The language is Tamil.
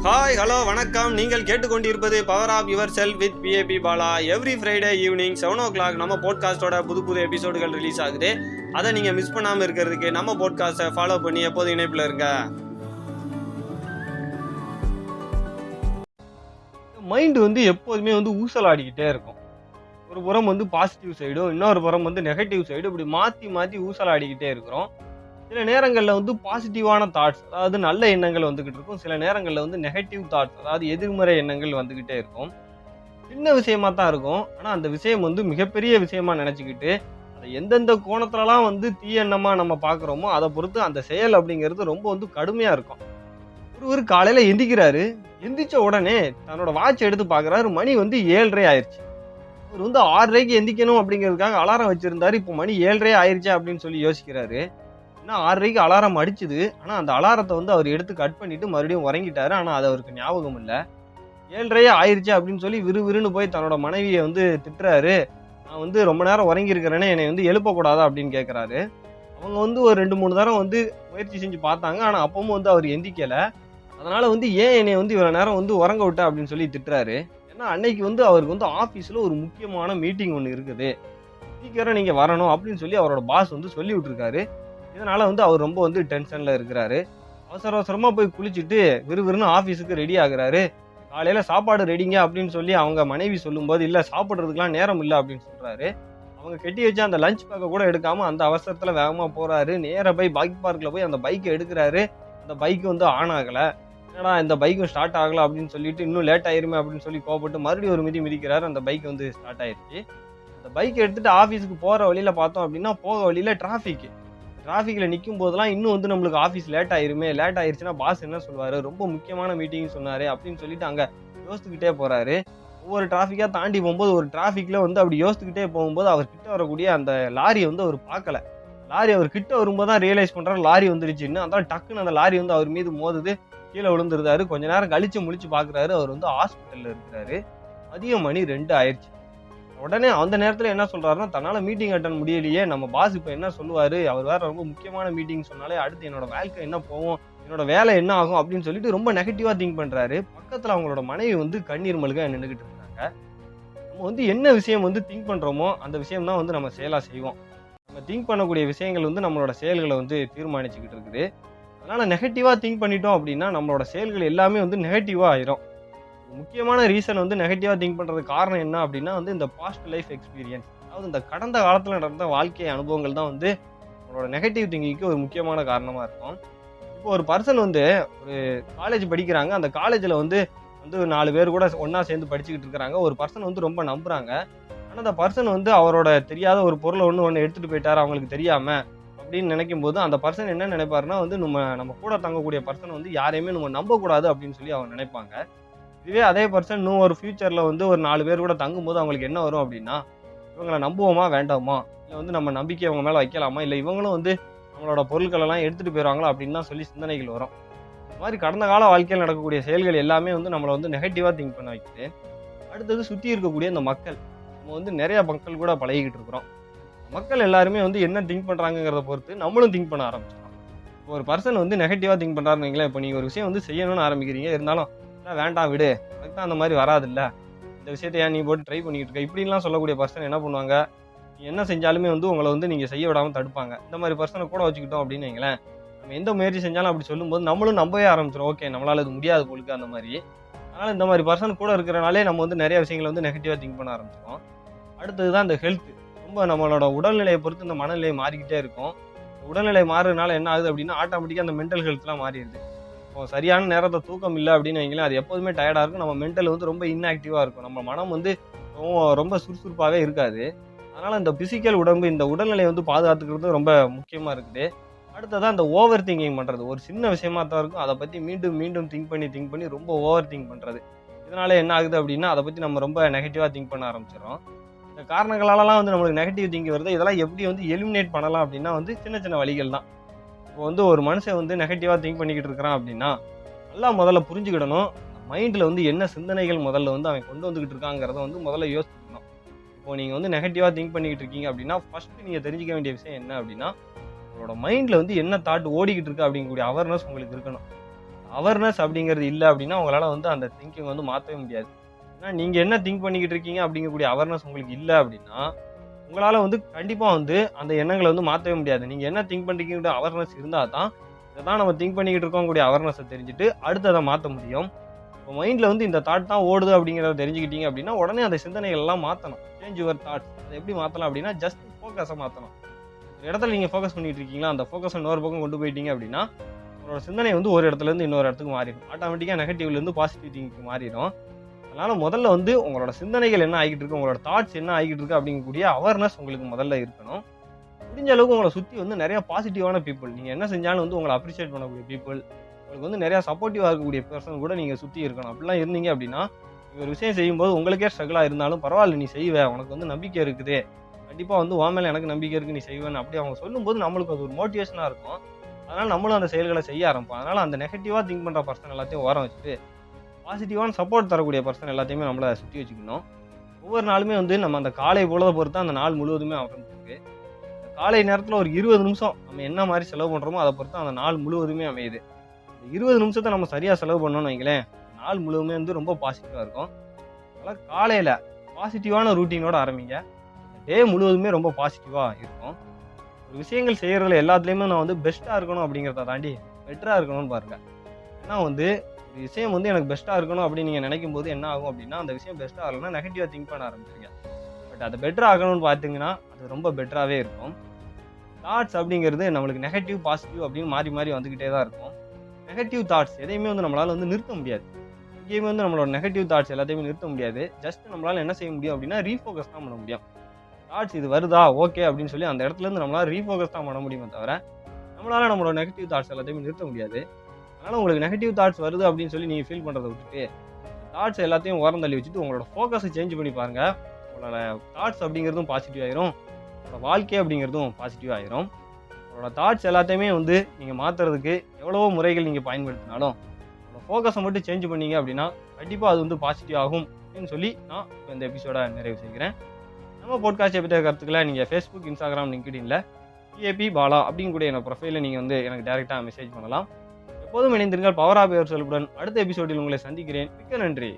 ஹாய் ஹலோ வணக்கம். நீங்கள் கேட்டுக்கொண்டிருப்பது power of yourself with PAB Bala. Every Friday evening 7 o'clock நம்ம போட்காஸ்டோட புது எபிசோடுகள் ரிலீஸ் ஆகுது. அதை நீங்கள் மிஸ் பண்ணாமல் இருக்கிறதுக்கு நம்ம போட்காஸ்ட்டை ஃபாலோ பண்ணி எப்போது இணைப்பில் இருங்க. மைண்டு எப்போதுமே ஊசலாடிக்கிட்டே இருக்கும். ஒரு புறம் பாசிட்டிவ் சைடும், இன்னொரு புறம் நெகட்டிவ் சைடும், இப்படி மாற்றி மாற்றி ஊசலாடிக்கிட்டே இருக்கிறோம். சில நேரங்களில் பாசிட்டிவான தாட்ஸ், அதாவது நல்ல எண்ணங்கள் வந்துகிட்டு இருக்கும். சில நேரங்களில் நெகட்டிவ் தாட்ஸ், அதாவது எதிர்மறை எண்ணங்கள் வந்துகிட்டே இருக்கும். சின்ன விஷயமா தான் இருக்கும், ஆனால் அந்த விஷயம் மிகப்பெரிய விஷயமா நினச்சிக்கிட்டு அதை எந்தெந்த கோணத்துலலாம் தீய எண்ணமாக நம்ம பார்க்குறோமோ அதை பொறுத்து அந்த செயல் அப்படிங்கிறது ரொம்ப கடுமையாக இருக்கும். ஒருவர் காலையில் எந்திக்கிறாரு, எந்திரிச்ச உடனே தன்னோட வாட்ச் எடுத்து பார்க்குறாரு, மணி 7:30 ஆயிடுச்சு. அவர் 6:30க்கு எந்திக்கணும் அப்படிங்கிறதுக்காக அலாரம் வச்சிருந்தாரு, இப்போ மணி 7:30 ஆயிடுச்சு அப்படின்னு சொல்லி யோசிக்கிறாரு. ஏன்னா 6:30க்கு அலாரம் அடிச்சுது, ஆனால் அந்த அலாரத்தை அவர் எடுத்து கட் பண்ணிட்டு மறுபடியும் உறங்கிட்டாரு. ஆனால் அது அவருக்கு ஞாபகம் இல்லை. 7:30 ஆயிடுச்சு அப்படின்னு சொல்லி விறுவிறுன்னு போய் தன்னோட மனைவியை திட்டுறாரு. நான் ரொம்ப நேரம் உறங்கியிருக்கிறேன்னு என்னை எழுப்பக்கூடாதா அப்படின்னு கேட்குறாரு. அவங்க ஒரு 2-3 தரம் முயற்சி செஞ்சு பார்த்தாங்க, ஆனால் அப்பவும் அவர் எந்திக்கலை. அதனால ஏன் என்னை இவ்வளோ நேரம் உறங்க விட்டா அப்படின்னு சொல்லி திட்டுறாரு. ஏன்னா அன்னைக்கு அவருக்கு ஆஃபீஸில் ஒரு முக்கியமான மீட்டிங் ஒன்று இருக்குது, சீக்கிரம் நீங்கள் வரணும் அப்படின்னு சொல்லி அவரோட பாஸ் சொல்லி விட்டுருக்காரு. இதனால அவர் ரொம்ப டென்ஷன்ல இருக்கிறாரு. அவசரமா போய் குளிச்சுட்டு விறுவிறுன்னு ஆஃபீஸுக்கு ரெடி ஆகுறாரு. காலையில சாப்பாடு ரெடிங்க அப்படின்னு சொல்லி அவங்க மனைவி சொல்லும்போது, இல்லை சாப்பிட்றதுக்குலாம் நேரம் இல்லை அப்படின்னு சொல்றாரு. அவங்க கெட்டி வச்சு அந்த லஞ்ச் பேக்கை கூட எடுக்காம அந்த அவசரத்துல வேகமா போறாரு. நேராக போய் பைக் பார்க்ல போய் அந்த பைக்கை எடுக்கிறாரு. அந்த பைக்கு ஆன் ஆகலை. ஏன்னா இந்த பைக்கும் ஸ்டார்ட் ஆகலை அப்படின்னு சொல்லிட்டு இன்னும் லேட் ஆயிருமே அப்படின்னு சொல்லி கோவப்பட்டு மறுபடியும் ஒரு மிதிக்கிறாரு. அந்த பைக் ஸ்டார்ட் ஆயிடுச்சு. அந்த பைக்கை எடுத்துட்டு ஆஃபீஸுக்கு போற வழியில பார்த்தோம் அப்படின்னா, போக வழியில டிராஃபிக்கில் நிற்கும் போதெல்லாம் இன்னும் நம்மளுக்கு ஆஃபீஸ் லேட் ஆயிருச்சுன்னா பாஸ் என்ன சொல்லுவார், ரொம்ப முக்கியமான மீட்டிங் சொன்னார் அப்படின்னு சொல்லிட்டு அங்கே யோசித்துக்கிட்டே போகிறாரு. ஒவ்வொரு டிராஃபிக்காக தாண்டி போகும்போது ஒரு டிராஃபிக்கில் அப்படி யோசித்துக்கிட்டே போகும்போது அவர் கிட்ட வரக்கூடிய அந்த லாரியை அவர் பார்க்கல. லாரி அவர் கிட்ட வரும்போது தான் ரியலைஸ் பண்ணுறாரு லாரி வந்துருச்சுன்னு. அதான் டக்குன்னு அந்த லாரி அவர் மீது மோதுது, கீழே விழுந்துருந்தாரு. கொஞ்ச நேரம் கழிச்சு முழிச்சு பார்க்குறாரு, அவர் ஹாஸ்பிட்டலில் இருக்கிறாரு. மதியம் மணி 2 ஆயிடுச்சு. உடனே அந்த நேரத்தில் என்ன சொல்றாருன்னா, தன்னால மீட்டிங் அட்டன் முடியலையே, நம்ம பாஸ் இப்போ என்ன சொல்லுவாரு, அவர் வேற ரொம்ப முக்கியமான மீட்டிங் சொன்னாலே அடுத்து என்னோட வாழ்க்கை என்ன போகும், என்னோட வேலை என்ன ஆகும் அப்படின்னு சொல்லிட்டு ரொம்ப நெகட்டிவா திங்க் பண்றாரு. பக்கத்துல அவங்களோட மனைவி கண்ணீர் மல்க நின்றுகிட்டு இருக்காங்க. நம்ம என்ன விஷயம் திங்க் பண்றோமோ அந்த விஷயம் தான் நம்ம செயலா செய்வோம். நம்ம திங்க் பண்ணக்கூடிய விஷயங்கள் நம்மளோட செயல்களை தீர்மானிச்சுக்கிட்டு இருக்குது. அதனால நெகட்டிவா திங்க் பண்ணிட்டோம் அப்படின்னா நம்மளோட செயல்கள் எல்லாமே நெகட்டிவா ஆயிரும். முக்கியமான ரீசன் நெகட்டிவா திங்க் பண்றதுக்கு காரணம் என்ன அப்படின்னா இந்த பாஸ்ட் லைஃப் எக்ஸ்பீரியன்ஸ், அதாவது இந்த கடந்த காலத்துல நடந்த வாழ்க்கை அனுபவங்கள் தான் நம்மளோட நெகட்டிவ் திங்கிங்க்கு ஒரு முக்கியமான காரணமா இருக்கும். இப்போ ஒரு பர்சன் ஒரு காலேஜ் படிக்கிறாங்க. அந்த காலேஜில் 4 பேர் கூட ஒன்னா சேர்ந்து படிச்சுக்கிட்டு இருக்கிறாங்க. ஒரு பர்சன் ரொம்ப நம்புறாங்க. ஆனால் அந்த பர்சன் அவரோட தெரியாத ஒரு பொருளை ஒன்று எடுத்துட்டு போயிட்டாரு அவங்களுக்கு தெரியாம அப்படின்னு நினைக்கும் போது அந்த பர்சன் என்ன நினைப்பாருன்னா, நம்ம கூட தங்கக்கூடிய பர்சன் யாரையுமே நம்ம நம்பக்கூடாது அப்படின்னு சொல்லி அவங்க நினைப்பாங்க. இதுவே அதே பர்சன் இன்னும் ஒரு ஃபியூச்சரில் ஒரு 4 பேர் கூட தங்கும்போது அவங்களுக்கு என்ன வரும் அப்படின்னா, இவங்களை நம்புவோமா வேண்டாமா, இல்லை நம்ம நம்பிக்கை அவங்க மேலே வைக்கலாமா, இல்லை இவங்களும் நம்மளோட பொருட்கள் எல்லாம் எடுத்துகிட்டு போயிடுவாங்களா அப்படின்னு தான் சொல்லி சிந்தனைகள் வரும். இந்த மாதிரி கடந்த கால வாழ்க்கையில் நடக்கக்கூடிய செயல்கள் எல்லாமே நம்மளை நெகட்டிவாக திங்க் பண்ண வைக்குது. அடுத்தது சுற்றி இருக்கக்கூடிய இந்த மக்கள், நம்ம நிறைய மக்கள் கூட பழகிக்கிட்டு இருக்கிறோம். மக்கள் எல்லாருமே என்ன திங்க் பண்ணுறாங்கிறத பொறுத்து நம்மளும் திங்க் பண்ண ஆரம்பிச்சிடும். இப்போ ஒரு பர்சன் நெகட்டிவாக திங்க் பண்ணுறாருன்னு வைங்களேன். இப்போ நீங்கள் ஒரு விஷயம் செய்யணும்னு ஆரம்பிக்கிறீங்க, இருந்தாலும் வேண்டாம் விடு, அதுக்கு தான் அந்த மாதிரி வராதுல்ல, இந்த விஷயத்தை ஏன் நீ போட்டு ட்ரை பண்ணிட்டு இருக்க, இப்படின்லாம் சொல்லக்கூடிய பர்சன் என்ன பண்ணுவாங்க, நீ என்ன செஞ்சாலுமே உங்களை நீங்கள் செய்ய விடாமல் தடுப்பாங்க. இந்த மாதிரி பர்சனை கூட வச்சுக்கிட்டோம் அப்படின்னு வைங்களேன், நம்ம எந்த முயற்சி செஞ்சாலும் அப்படி சொல்லும்போது நம்மளும் நம்பவே ஆரம்பிச்சிடும், ஓகே நம்மளால இது முடியாது போலுக்கு அந்த மாதிரி. அதனால் இந்த மாதிரி பர்சன் கூட இருக்கிறனாலே நம்ம நிறைய விஷயங்களை நெகட்டிவாக திங்க் பண்ண ஆரம்பிச்சிடும். அடுத்தது தான் இந்த ஹெல்த். ரொம்ப நம்மளோட உடல்நிலையை பொறுத்து இந்த மனநிலை மாறிக்கிட்டே இருக்கும். உடல்நிலை மாறுறதுனால என்ன ஆகுது அப்படின்னா, ஆட்டோமேட்டிக்காக அந்த மென்டல் ஹெல்த்லாம் மாறிடுது. இப்போ சரியான நேரத்தை தூக்கம் இல்லை அப்படின்னு வைங்களேன், அது எப்போதுமே டயர்டாக இருக்கும். நம்ம மென்டல் ரொம்ப இன்ஆக்டிவாக இருக்கும். நம்ம மனம் ரொம்ப சுறுசுறுப்பாகவே இருக்காது. அதனால் இந்த பிசிக்கல் உடம்பு, இந்த உடல்நிலை பாதுகாத்துக்கிறது ரொம்ப முக்கியமாக இருக்குது. அடுத்ததான் இந்த ஓவர் திங்கிங் பண்ணுறது. ஒரு சின்ன விஷயமா தான் இருக்கும், அதை பற்றி மீண்டும் மீண்டும் திங்க் பண்ணி ரொம்ப ஓவர் திங்க் பண்ணுறது. இதனால என்ன ஆகுது அப்படின்னா, அதை பற்றி நம்ம ரொம்ப நெகட்டிவாக திங்க் பண்ண ஆரம்பிச்சிடும். இந்த காரணங்களாலலாம் நம்மளுக்கு நெகட்டிவ் திங்க் வருது. இதெல்லாம் எப்படி எலிமினேட் பண்ணலாம் அப்படின்னா சின்ன சின்ன வழிகள் தான். இப்போ ஒரு மனுஷன் நெகட்டிவாக திங்க் பண்ணிக்கிட்டு இருக்கிறான் அப்படின்னா, நல்லா முதல்ல புரிஞ்சுக்கிடணும், மைண்டில் என்ன சிந்தனைகள் முதல்ல அவன் கொண்டு வந்துக்கிட்டு இருக்காங்கிறத முதல்ல யோசிக்கணும். இப்போ நீங்கள் நெகட்டிவாக திங்க் பண்ணிக்கிட்டு இருக்கீங்க அப்படின்னா, ஃபஸ்ட்டு நீங்கள் தெரிஞ்சிக்க வேண்டிய விஷயம் என்ன அப்படின்னா, உங்களோட மைண்டில் என்ன தாட் ஓடிக்கிட்டு இருக்கு அப்படிங்கக்கூடிய அவேர்னஸ் உங்களுக்கு இருக்கணும். அவேர்னஸ் அப்படிங்கிறது இல்ல அப்படின்னா, உங்களால வந்து அந்த திங்கிங் வந்து மாத்தவே முடியாது. ஏன்னா நீங்க என்ன திங்க் பண்ணிக்கிட்டு இருக்கீங்க அப்படிங்கக்கூடிய அவேர்னஸ் உங்களுக்கு இல்ல அப்படின்னா, உங்களால வந்து கண்டிப்பா வந்து அந்த எண்ணங்கள வந்து மாத்தவே முடியாது. நீங்க என்ன திங்க் பண்றீங்கன்ற அவேர்னஸ் இருந்தா தான், இததான் நம்ம திங்க் பண்ணிக்கிட்டு இருக்கோம்ங்கூடிய அவேர்னஸ தெரிஞ்சுட்டு, அடுத்து அத மாத்த முடியும். உங்க மைண்ட்ல வந்து இந்த தாட் தான் ஓடுது அப்படிங்கிறத தெரிஞ்சுக்கிட்டீங்க அப்படின்னா, உடனே அந்த சிந்தனைகள் எல்லாம் மாத்தணும். Change your thoughts. அத எப்படி மாத்தலாம் அப்படின்னா, ஜஸ்ட் ஃபோக்கஸ மாத்தணும். ஒரு இடத்துல நீங்க ஃபோக்கஸ் பண்ணிட்டு இருக்கீங்களா, அந்த ஃபோக்கஸ இன்னொரு பக்கம் கொண்டு போயிட்டீங்க அப்படின்னா, உங்களோட சிந்தனை வந்து ஒரு இடத்துல இருந்து இன்னொரு இடத்துக்கு மாறிடும். ஆட்டோமேட்டிக்கா நெகட்டிவ்ல இருந்து பாசிட்டிவ் திங்கிங்க்கு மாறிடும். அதனால முதல்ல வந்து உங்களோட சிந்தனைகள் என்ன ஆகிட்டு இருக்கு, உங்களோட தாட்ஸ் என்ன ஆகிட்டு இருக்கு அப்படிங்கக்கூடிய அவேர்னஸ் உங்களுக்கு முதல்ல இருக்கணும். முடிஞ்ச அளவுக்கு உங்கள சுத்தி வந்து நெறைய பாசிட்டிவான பீப்பிள். நீங்க என்ன செஞ்சாலும் வந்து உங்கள அப்ரிஷியேட் பண்ணக்கூடிய பீப்பிள். உங்களுக்கு வந்து நெறைய சப்போர்ட்டிவா இருக்கக்கூடிய பெர்சன் கூட நீங்க சுத்தி இருக்கணும். அப்படிலாம் இருந்தீங்க அப்படின்னா, நீங்க ஒரு விஷயம் செய்யும்போது உங்களுக்கே ஸ்ட்ரகிளா இருந்தாலும் பரவால்ல நீ செய்வ. உனக்கு வந்து நம்பிக்கை இருக்குது. கண்டிப்பா வந்து உன் மேல எனக்கு நம்பிக்கை இருக்கு. நீ செய்வேன்னு அப்படி அவங்க சொல்லும்போது நம்மளுக்கு அது ஒரு மோட்டிவேஷனா இருக்கும். அதனால நம்மளும் அந்த செயல்கள செய்ய ஆரம்பிப்போம். அதனால அந்த நெகட்டிவா திங்க் பண்ற பெர்சன் எல்லாத்தையும் ஓரம் வச்சுட்டு, பாசிட்டிவான சப்போர்ட் தரக்கூடிய பெர்சன் எல்லாத்தையுமே நம்மள சுத்தி வச்சுக்கணும். ஒவ்வொரு நாளுமே வந்து நம்ம அந்த காலை பொழுத பொறுத்து தான் அந்த நாள் முழுவதுமே அமைஞ்சிருக்கு. காலை நேரத்துல ஒரு 20 நிமிஷம் நம்ம என்ன மாரி செலவு பண்றோமோ, அத பொறுத்து அந்த நாள் முழுவதுமே அமையுது. இந்த 20 நிமிஷத்த நம்ம சரியா செலவு பண்ணோம்னு வைங்களேன், நாள் முழுவதுமே வந்து ரொம்ப பாசிட்டிவா இருக்கும். அதனால காலையில பாசிட்டிவான ரூட்டீனோட ஆரம்பிங்க. டே முழுவதுமே ரொம்ப பாசிட்டிவா இருக்கும். ஒரு விஷயங்கள் செய்யறதுல எல்லாத்துலயுமே நான் வந்து பெஸ்ட்டா இருக்கணும் அப்படிங்கிறத தாண்டி, பெட்டரா இருக்கணும்னு பாருங்க. ஏன்னா வந்து ஒரு விஷயம் வந்து எனக்கு பெஸ்ட்டா இருக்கணும் அப்படின்னு நீங்க நினைக்கும்போது என்ன ஆகும் அப்படின்னா, அந்த விஷயம் பெஸ்ட்டா ஆகலன்னா நெகட்டிவா திங்க் பண்ண ஆரம்பிச்சுருவீங்க. பட் அது பெட்டரா ஆகணும்னு பார்த்தீங்கன்னா, அது ரொம்ப பெட்டராவே இருக்கும். தாட்ஸ் அப்படிங்கிறது நம்மளுக்கு நெகட்டிவ், பாசிட்டிவ் அப்படின்னு மாறி மாறி வந்துகிட்டே தான் இருக்கும். நெகட்டிவ் தாட்ஸ் எதையுமே வந்து நம்மளால வந்து நிறுத்த முடியாது. எங்கேயுமே வந்து நம்மளோட நெகட்டிவ் தாட்ஸ் எல்லாத்தையுமே நிறுத்த முடியாது. ஜஸ்ட் நம்மளால என்ன செய்ய முடியும் அப்படின்னா, ரீஃபோகஸ் தான் பண்ண முடியும். தாட்ஸ் இது வருதா? ஓகே அப்படின்னு சொல்லி அந்த இடத்துல இருந்து நம்மளால ரீஃபோகஸ் தான் பண்ண முடியுமே தவிர, நம்மளால நம்மளோட நெகட்டிவ் தாட்ஸ் எல்லாத்தையுமே நிறுத்த முடியாது. அதனால உங்களுக்கு நெகட்டிவ் தாட்ஸ் வருது அப்படின்னு சொல்லி நீங்க ஃபீல் பண்றத விட்டுட்டு, தாட்ஸ் எல்லாத்தையும் ஓரம் தள்ளி வச்சுட்டு உங்களோட ஃபோக்கஸ சேஞ்ச் பண்ணி பாருங்க. உங்களோட தாட்ஸ் அப்படிங்கிறதும் பாசிட்டிவ் ஆயிரும். உங்களோட வாழ்க்கை அப்படிங்கிறதும் பாசிட்டிவ் ஆயிரும். உங்களோட தாட்ஸ் எல்லாத்தையுமே வந்து நீங்க மாத்துறதுக்கு எவ்வளவோ முறைகள் நீங்க பயன்படுத்தினாலும், உங்களோட ஃபோக்கஸ மட்டும் சேஞ்ச் பண்ணீங்க அப்படின்னா, கண்டிப்பா அது வந்து பாசிட்டிவ் ஆகும் அப்படின்னு சொல்லி நான் இப்ப இந்த எபிசோட நிறைவு செய்கிறேன். நம்ம பாட்காஸ்ட் பத்திய கருத்துக்கள நீங்க Facebook, Instagram, LinkedInல டிஏபி பாலா அப்படிங்கக்கூடிய என்னோட ப்ரொஃபைல்ல நீங்க வந்து எனக்கு டைரக்ட்டா மெசேஜ் பண்ணலாம். எப்போதும் இணைந்திருங்கள் பவர் ஆஃப் யுவர் செல்ஃபுடன். அடுத்த எபிசோடில் உங்களை சந்திக்கிறேன். மிக்க நன்றி.